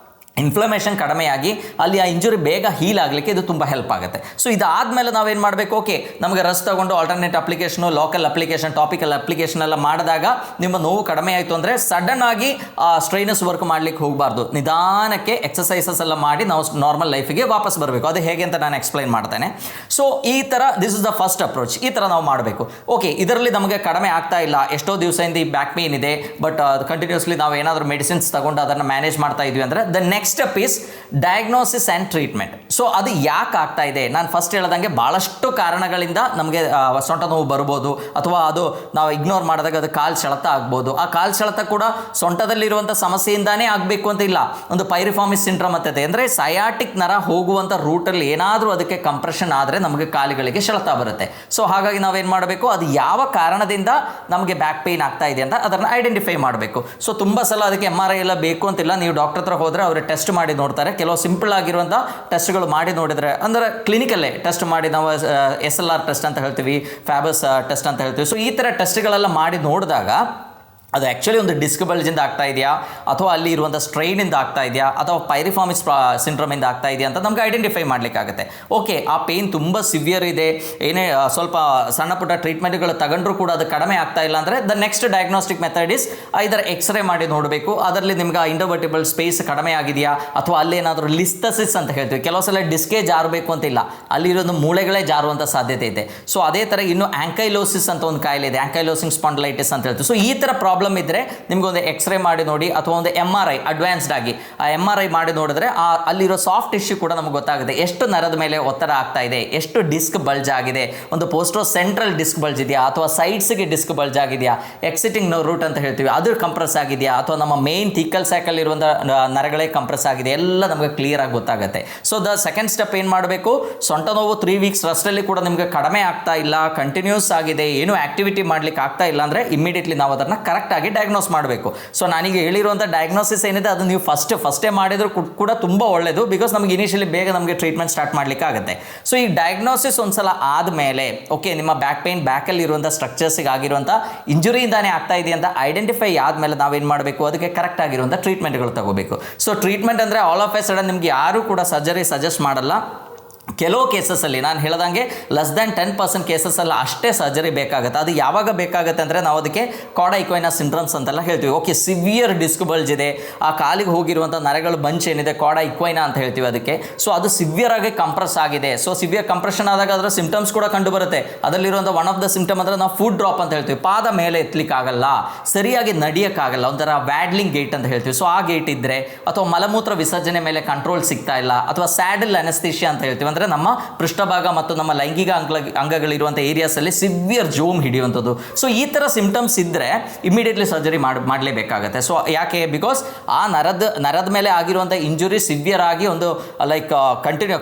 Speaker 1: ಇನ್ಫ್ಲಮೇಷನ್ ಕಡಿಮೆಯಾಗಿ ಅಲ್ಲಿ ಆ ಇಂಜುರಿ ಬೇಗ ಹೀಲ್ ಆಗಲಿಕ್ಕೆ ಇದು ತುಂಬ ಹೆಲ್ಪ್ ಆಗುತ್ತೆ. ಸೊ ಇದಾದಮೇಲೆ ನಾವೇನು ಮಾಡಬೇಕು, ಓಕೆ ನಮಗೆ ರಸ್ಟ್ ತಗೊಂಡು alternate application, local application, tropical application ಎಲ್ಲ ಮಾಡಿದಾಗ ನಿಮ್ಮ ನೋವು ಕಡಿಮೆ ಆಯಿತು ಅಂದರೆ ಸಡನ್ ಆಗಿ ಸ್ಟ್ರೈನಸ್ ವರ್ಕ್ ಮಾಡಲಿಕ್ಕೆ ಹೋಗಬಾರ್ದು. ನಿಧಾನಕ್ಕೆ ಎಕ್ಸಸೈಸಸ್ ಎಲ್ಲ ಮಾಡಿ ನಾವು ನಾರ್ಮಲ್ ಲೈಫಿಗೆ ವಾಪಸ್ ಬರಬೇಕು. ಅದು ಹೇಗೆ ಅಂತ ನಾನು ಎಕ್ಸ್ಪ್ಲೈನ್ ಮಾಡ್ತೇನೆ. ಸೊ ಈ ಥರ this is the first approach. ಈ ಥರ ನಾವು ಮಾಡಬೇಕು. ಓಕೆ, ಇದರಲ್ಲಿ ನಮಗೆ ಕಡಿಮೆ ಆಗ್ತಾ ಇಲ್ಲ, ಎಷ್ಟೋ ದಿವಸದಿಂದ ಈ ಬ್ಯಾಕ್ ಪೇನ್ ಇದೆ, ಬಟ್ ಕಂಟಿನ್ಯೂಸ್ಲಿ ನಾವು ಏನಾದರೂ ಮೆಡಿಸಿನ್ಸ್ ತಗೊಂಡು ಅದನ್ನು ಮ್ಯಾನೇಜ್ ಮಾಡ್ತಾ ಇದ್ವಿ ಅಂದರೆ the next step is diagnosis and treatment. So ಅದು ಯಾಕೆ ಆಗ್ತಾ ಇದೆ, ನಾನು ಫಸ್ಟ್ ಹೇಳ್ದಂಗೆ ಭಾಳಷ್ಟು ಕಾರಣಗಳಿಂದ ನಮಗೆ ಸೊಂಟ ನೋವು ಬರ್ಬೋದು, ಅಥವಾ ಅದು ನಾವು ಇಗ್ನೋರ್ ಮಾಡಿದಾಗ ಅದು ಕಾಲು ಸೆಳೆತ ಆಗ್ಬೋದು. ಆ ಕಾಲು ಸೆಳೆತ ಕೂಡ ಸೊಂಟದಲ್ಲಿರುವಂಥ ಸಮಸ್ಯೆಯಿಂದಾನೇ ಆಗಬೇಕು ಅಂತ ಇಲ್ಲ. ಒಂದು ಪೈರಿಫಾರ್ಮಿಸ್ ಸಿಂಡ್ರೋಮ್ ಅಂತದೆ, ಅಂದರೆ ಸಯಾಟಿಕ್ ನರ ಹೋಗುವಂಥ ರೂಟಲ್ಲಿ ಏನಾದರೂ ಅದಕ್ಕೆ ಕಂಪ್ರೆಷನ್ ಆದರೆ ನಮಗೆ ಕಾಲುಗಳಿಗೆ ಸೆಳೆತ ಬರುತ್ತೆ. ಸೊ ಹಾಗಾಗಿ ನಾವೇನು ಮಾಡಬೇಕು, ಅದು ಯಾವ ಕಾರಣದಿಂದ ನಮಗೆ ಬ್ಯಾಕ್ ಪೇಯ್ನ್ ಆಗ್ತಾ ಇದೆ ಅಂತ ಅದನ್ನು ಐಡೆಂಟಿಫೈ ಮಾಡಬೇಕು. ಸೊ ತುಂಬ ಸಲ ಅದಕ್ಕೆ MRI ಎಲ್ಲ ಬೇಕು ಅಂತಿಲ್ಲ, ನೀವು ಡಾಕ್ಟರ್ ಹತ್ರ ಹೋದರೆ ಅವರು ಟೆಸ್ಟ್ ಮಾಡಿ ನೋಡ್ತಾರೆ. ಕೆಲವು ಸಿಂಪಲ್ ಆಗಿರುವಂಥ ಟೆಸ್ಟ್ಗಳು ಮಾಡಿ ನೋಡಿದರೆ, ಅಂದರೆ ಕ್ಲಿನಿಕಲ್ಲೇ ಟೆಸ್ಟ್ ಮಾಡಿ, ನಾವು SLR ಟೆಸ್ಟ್ ಅಂತ ಹೇಳ್ತೀವಿ, ಫ್ಯಾಬಸ್ ಟೆಸ್ಟ್ ಅಂತ ಹೇಳ್ತೀವಿ. ಸೊ ಈ ಥರ ಟೆಸ್ಟ್ಗಳೆಲ್ಲ ಮಾಡಿ ನೋಡಿದಾಗ ಅದು ಆ್ಯಕ್ಚುಲಿ ಒಂದು ಡಿಸ್ಕ್ ಬಲ್ಜಿಂದ ಆಗ್ತಾ ಇದೆಯಾ, ಅಥವಾ ಅಲ್ಲಿ ಇರುವಂಥ ಸ್ಟ್ರೈನಿಂದ ಆಗ್ತಾ ಇದೆಯಾ, ಅಥವಾ ಪೈರಿಫಾರ್ಮಿಸ್ ಸಿಂಡ್ರೋಮಿಂದ ಆಗ್ತಾ ಇದೆಯಾ ಅಂತ ನಮ್ಗೆ ಐಡೆಂಟಿಫೈ ಮಾಡಲಿಕ್ಕಾಗುತ್ತೆ. ಓಕೆ, ಆ ಪೇಯ್ನ್ ತುಂಬ ಸಿವಿಯರ್ ಇದೆ, ಏನೇ ಸ್ವಲ್ಪ ಸಣ್ಣ ಪುಟ್ಟ ಟ್ರೀಟ್ಮೆಂಟ್ಗಳು ತಗೊಂಡ್ರೂ ಕೂಡ ಅದು ಕಡಿಮೆ ಆಗ್ತಾ ಇಲ್ಲ ಅಂದರೆ the next diagnostic method is either x-ray ಮಾಡಿ ನೋಡಬೇಕು. ಅದರಲ್ಲಿ ನಿಮ್ಗೆ ಇಂಡೋವರ್ಟಿಬಲ್ ಸ್ಪೇಸ್ ಕಡಿಮೆ ಆಗಿದೆಯಾ, ಅಥವಾ ಅಲ್ಲೇನಾದರೂ ಲಿಸ್ತಸಿಸ್ ಅಂತ ಹೇಳ್ತೀವಿ. ಕೆಲವು ಸಲ ಡಿಸ್ಕೇ ಜಾರಬೇಕು ಅಂತಿಲ್ಲ, ಅಲ್ಲಿರೋದು ಮೂಳೆಗಳೇ ಜಾರುವಂಥ ಸಾಧ್ಯತೆ ಇದೆ. ಸೊ ಅದೇ ಥರ ಇನ್ನು ಆ್ಯಂಕೈಲೋಸಿಸ್ ಅಂತ ಒಂದು ಕಾಯಿಲೆ ಇದೆ, ಆ್ಯಂಕೈಲೋಸಿಂಗ್ ಸ್ಪಾಂಡಲೈಟಿಸ್ ಅಂತ ಹೇಳ್ತೀವಿ. ಸೊ ಈ ಥರ ಪ್ರಾಬ್ಲಮ್ ಇದ್ದರೆ ನಿಮ್ಗೆ ಒಂದು ಎಕ್ಸ್ರೇ ಮಾಡಿ ನೋಡಿ, ಅಥವಾ ಒಂದು MRI ಅಡ್ವಾನ್ಸ್ಡ್ ಆಗಿ ಆ MRI ಮಾಡಿ ನೋಡಿದ್ರೆ ಅಲ್ಲಿರೋ ಸಾಫ್ಟ್ ಟಿಶ್ಯೂ ಕೂಡ ನಮ್ಗೆ ಗೊತ್ತಾಗುತ್ತೆ, ಎಷ್ಟು ನರದ ಮೇಲೆ ಒತ್ತಡ ಆಗ್ತಾ ಇದೆ, ಎಷ್ಟು ಡಿಸ್ಕ್ ಬಲ್ಜ್ ಆಗಿದೆ, ಒಂದು ಪೋಸ್ಟೋ ಸೆಂಟ್ರಲ್ ಡಿಸ್ಕ್ ಬಲ್ಜ್ ಇದೆಯಾ, ಅಥವಾ ಸೈಡ್ಸ್ಗೆ ಡಿಸ್ಕ್ ಬಲ್ಜ್ ಆಗಿದೆಯಾ, ಎಕ್ಸಿಟಿಂಗ್ ನರ್ವ್ ರೂಟ್ ಅಂತ ಹೇಳ್ತೀವಿ ಅದು ಕಂಪ್ರೆಸ್ ಆಗಿದೆಯಾ, ಅಥವಾ ನಮ್ಮ ಮೇನ್ ಥಿಕಲ್ ಸ್ಯಾಕಲ್ಲಿ ಇರುವಂಥ ನರಗಳೇ ಕಂಪ್ರೆಸ್ ಆಗಿದೆ, ಎಲ್ಲ ನಮಗೆ ಕ್ಲಿಯರ್ ಆಗಿ ಗೊತ್ತಾಗುತ್ತೆ. ಸೊ ದ ಸೆಕೆಂಡ್ ಸ್ಟೆಪ್ ಏನು ಮಾಡಬೇಕು, ಸೊಂಟ ನೋವು 3 weeks ರಸ್ಟಲ್ಲಿ ಕೂಡ ನಿಮಗೆ ಕಡಿಮೆ ಆಗ್ತಾ ಇಲ್ಲ, ಕಂಟಿನ್ಯೂಸ್ ಆಗಿದೆ, ಏನು ಆಕ್ಟಿವಿಟಿ ಮಾಡ್ಲಿಕ್ಕೆ ಆಗ್ತಾ ಇಲ್ಲ ಅಂದರೆ ಇಮಿಡಿಯೇಟ್ಲಿ ನಾವು ಅದನ್ನು ಕರೆಕ್ಟ್ ಆಗಿ ಡಯಾಗ್ನೋಸ್ ಮಾಡಬೇಕು. ಸೊ ನನಗೆ ಹೇಳಿರುವಂಥ ಡಯಾಗ್ನೋಸಿಸ್ ಏನಿದೆ ಅದು ನೀವು ಫಸ್ಟೇ ಮಾಡಿದ್ರು ಕೂಡ ತುಂಬ ಒಳ್ಳೆಯದು, ಬಿಕಾಸ್ ನಮಗೆ ಇನಿಷಿಯಲಿ ಬೇಗ ನಮಗೆ ಟ್ರೀಟ್ಮೆಂಟ್ ಸ್ಟಾರ್ಟ್ ಮಾಡಲಿಕ್ಕೆ ಆಗುತ್ತೆ. ಸೊ ಈ ಡಯಾಗ್ನೋಸಿಸ್ ಒಂದ್ಸಲ ಆದಮೇಲೆ ಓಕೆ ನಿಮ್ಮ ಬ್ಯಾಕ್ ಪೇಯ್ನ್ ಬ್ಯಾಕಲ್ಲಿ ಇರುವಂಥ ಸ್ಟ್ರಕ್ಚರ್ಸಿಗೆ ಆಗಿರುವಂಥ ಇಂಜುರಿಯಿಂದಾನೇ ಆಗ್ತಾ ಇದೆ ಅಂತ ಐಡೆಂಟಿಫೈ ಆದಮೇಲೆ ನಾವೇನು ಮಾಡಬೇಕು, ಅದಕ್ಕೆ ಕರೆಕ್ಟ್ ಆಗಿರುವಂಥ ಟ್ರೀಟ್ಮೆಂಟ್ಗಳು ತಗೋಬೇಕು. ಸೊ ಟ್ರೀಟ್ಮೆಂಟ್ ಅಂದರೆ ಆಲ್ ಆಫ್ ಎ ಸಡನ್ ನಿಮ್ಗೆ ಯಾರೂ ಕೂಡ ಸರ್ಜರಿ ಸಜೆಸ್ಟ್ ಮಾಡಲ್ಲ. ಕೆಲವು ಕೇಸಸ್ಸಲ್ಲಿ ನಾನು ಹೇಳ್ದಂಗೆ ಲೆಸ್ ದ್ಯಾನ್ 10% ಕೇಸಸ್ಸಲ್ಲಿ ಅಷ್ಟೇ ಸರ್ಜರಿ ಬೇಕಾಗುತ್ತೆ. ಅದು ಯಾವಾಗ ಬೇಕಾಗುತ್ತೆ ಅಂದರೆ ನಾವು ಅದಕ್ಕೆ ಕಾಡಾ ಇಕ್ವೈನಾ ಸಿಂಡ್ರಮ್ಸ್ ಅಂತೆಲ್ಲ ಹೇಳ್ತೀವಿ. ಓಕೆ, ಸಿವಿಯರ್ ಡಿಸ್ಕ್ ಬಲ್ಜ್ ಇದೆ, ಆ ಕಾಲಿಗೆ ಹೋಗಿರುವಂಥ ನರಗಳು ಬಂಚ್ ಏನಿದೆ ಕಾಡಾ ಇಕ್ವೈನಾ ಅಂತ ಹೇಳ್ತೀವಿ ಅದಕ್ಕೆ. ಸೊ ಅದು ಸಿವಿಯರ್ ಆಗಿ ಕಂಪ್ರೆಸ್ ಆಗಿದೆ. ಸೊ ಸಿವಿಯರ್ ಕಂಪ್ರೆಷನ್ ಆದಾಗ ಅದರ ಸಿಂಪ್ಟಮ್ಸ್ ಕೂಡ ಕಂಡು ಬರುತ್ತೆ. ಅದರಲ್ಲಿರುವಂಥ ಒನ್ ಆಫ್ ದ ಸಿಂಪ್ಟಮ್ ಅಂದರೆ ನಾವು ಫುಡ್ ಡ್ರಾಪ್ ಅಂತ ಹೇಳ್ತೀವಿ, ಪಾದ ಮೇಲೆ ಎತ್ತಲಿಕ್ಕಾಗಲ್ಲ, ಸರಿಯಾಗಿ ನಡೆಯೋಕ್ಕಾಗಲ್ಲ, ಒಂಥರ ವ್ಯಾಡ್ಲಿಂಗ್ ಗೇಟ್ ಅಂತ ಹೇಳ್ತೀವಿ. ಸೊ ಆ ಗೇಟ್ ಇದ್ದರೆ, ಅಥವಾ ಮಲಮೂತ್ರ ವಿಸರ್ಜನೆ ಮೇಲೆ ಕಂಟ್ರೋಲ್ ಸಿಗ್ತಾ ಇಲ್ಲ, ಅಥವಾ ಸ್ಯಾಡಲ್ ಅನೆಸ್ಥೀಶಿಯಾ ಅಂತ ಹೇಳ್ತೀವಿ, ಏನಂದರೆ ನಮ್ಮ ಪೃಷ್ಠಭಾಗ ಮತ್ತು ನಮ್ಮ ಲೈಂಗಿಕ ಅಂಗಗಳಿರುವಂಥ ಏರಿಯಾಸಲ್ಲಿ ಸಿವಿಯರ್ ಜೋಮ್ ಹಿಡಿಯುವಂಥದ್ದು. ಸೊ ಈ ಥರ ಸಿಂಪ್ಟಮ್ಸ್ ಇದ್ದರೆ ಇಮಿಡಿಯೇಟ್ಲಿ ಸರ್ಜರಿ ಮಾಡಲೇಬೇಕಾಗತ್ತೆ. ಸೊ ಯಾಕೆ? ಬಿಕಾಸ್ ಆ ನರದ ಮೇಲೆ ಆಗಿರುವಂಥ ಇಂಜುರಿ ಸಿವಿಯರ್ ಆಗಿ ಒಂದು ಲೈಕ್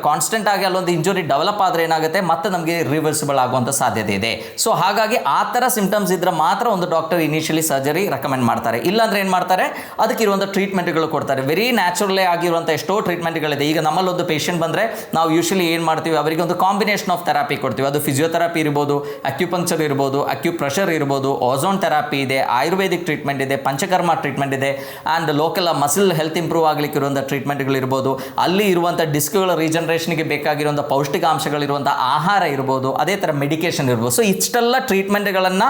Speaker 1: ಕಾನ್ಸ್ಟೆಂಟ್ ಆಗಿ ಅಲ್ಲೊಂದು ಇಂಜುರಿ ಡೆವಲಪ್ ಆದರೆ ಏನಾಗುತ್ತೆ, ಮತ್ತೆ ನಮಗೆ ರಿವರ್ಸಿಬಲ್ ಆಗುವಂಥ ಸಾಧ್ಯತೆ ಇದೆ. ಸೊ ಹಾಗಾಗಿ ಆ ಥರ ಸಿಂಪ್ಟಮ್ಸ್ ಇದ್ದರೆ ಮಾತ್ರ ಒಂದು ಡಾಕ್ಟರ್ ಇನಿಷಿಯಲಿ ಸರ್ಜರಿ ರೆಕಮೆಂಡ್ ಮಾಡ್ತಾರೆ. ಇಲ್ಲಾಂದ್ರೆ ಏನು ಮಾಡ್ತಾರೆ, ಅದಕ್ಕಿರುವಂಥ ಟ್ರೀಟ್ಮೆಂಟ್ಗಳು ಕೊಡ್ತಾರೆ. ವೆರಿ ನ್ಯಾಚುರಲೇ ಆಗಿರುವಂಥ ಎಷ್ಟೋ ಟ್ರೀಟ್ಮೆಂಟ್ಗಳಿದೆ. ಈಗ ನಮ್ಮಲ್ಲೊಂದು ಪೇಷಂಟ್ ಬಂದರೆ ನಾವು ಯೂಶಲಿ ಏನು ಮಾಡ್ತೀವಿ, ಅವರಿಗೆ ಒಂದು ಕಾಂಬಿನೇಷನ್ ಆಫ್ ಥೆರಪಿ ಕೊಡ್ತೀವಿ. ಅದು ಫಿಸಿಯೋಥೆರಪಿ ಇರ್ಬೋದು, ಅಕ್ಯುಪಂಕ್ಚರ್ ಇರ್ಬೋದು, ಅಕ್ಯುಪ್ರೆಷರ್ ಇರ್ಬೋದು, ಓಝೋನ್ ಥೆರಪಿ ಇದೆ, ಆಯುರ್ವೇದಿಕ್ ಟ್ರೀಟ್ಮೆಂಟ್ ಇದೆ, ಪಂಚಕರ್ಮ ಟ್ರೀಟ್ಮೆಂಟ್ ಇದೆ, and local muscle health improve ಆಗಲಿಕ್ಕೆ ಇರುವಂಥ ಟ್ರೀಟ್ಮೆಂಟ್ಗಳಿರ್ಬೋದು. ಅಲ್ಲಿ ಇರುವಂಥ ಡಿಸ್ಕ್ಗಳ ರೀಜನರೇಷನ್ಗೆ ಬೇಕಾಗಿರುವಂಥ ಪೌಷ್ಟಿಕಾಂಶಗಳಿರುವಂಥ ಆಹಾರ ಇರ್ಬೋದು, ಅದೇ ಥರ ಮೆಡಿಕೇಷನ್ ಇರ್ಬೋದು. ಸೊ ಇಷ್ಟೆಲ್ಲ ಟ್ರೀಟ್ಮೆಂಟ್ಗಳನ್ನು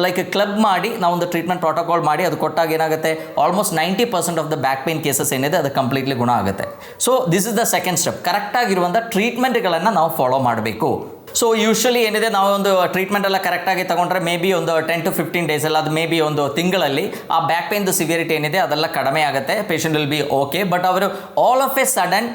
Speaker 1: ಲೈಕ್ ಕ್ಲಬ್ ಮಾಡಿ ನಾವೊಂದು ಟ್ರೀಟ್ಮೆಂಟ್ ಪ್ರೋಟೋಕಾಲ್ ಮಾಡಿ ಅದು ಕೊಟ್ಟಾಗ ಏನಾಗುತ್ತೆ, almost 90% of the back pain cases ಏನಿದೆ ಅದು ಕಂಪ್ಲೀಟ್ಲಿ ಗುಣ ಆಗುತ್ತೆ. So this is the second step. ಕರೆಕ್ಟಾಗಿರುವಂಥ ಟ್ರೀಟ್ಮೆಂಟ್ಗಳನ್ನು ನಾವು ಫಾಲೋ ಮಾಡಬೇಕು. ಸೊ ಯೂಶ್ವಲಿ ಏನಿದೆ, ನಾವು ಒಂದು ಟ್ರೀಟ್ಮೆಂಟ್ ಎಲ್ಲ ಕರೆಕ್ಟಾಗಿ ತಗೊಂಡ್ರೆ ಮೇ ಬಿ ಒಂದು 10 to 15 ಡೇಸ್ ಅಲ್ಲ, ಅದು ಮೇ ಬಿ ಒಂದು ತಿಂಗಳಲ್ಲಿ ಆ ಬ್ಯಾಕ್ ಪೇನ್ದು ಸಿವಿಯರಿಟಿ ಏನಿದೆ ಅದೆಲ್ಲ ಕಡಿಮೆ ಆಗುತ್ತೆ. Patient will be okay. But ಅವರು all of a sudden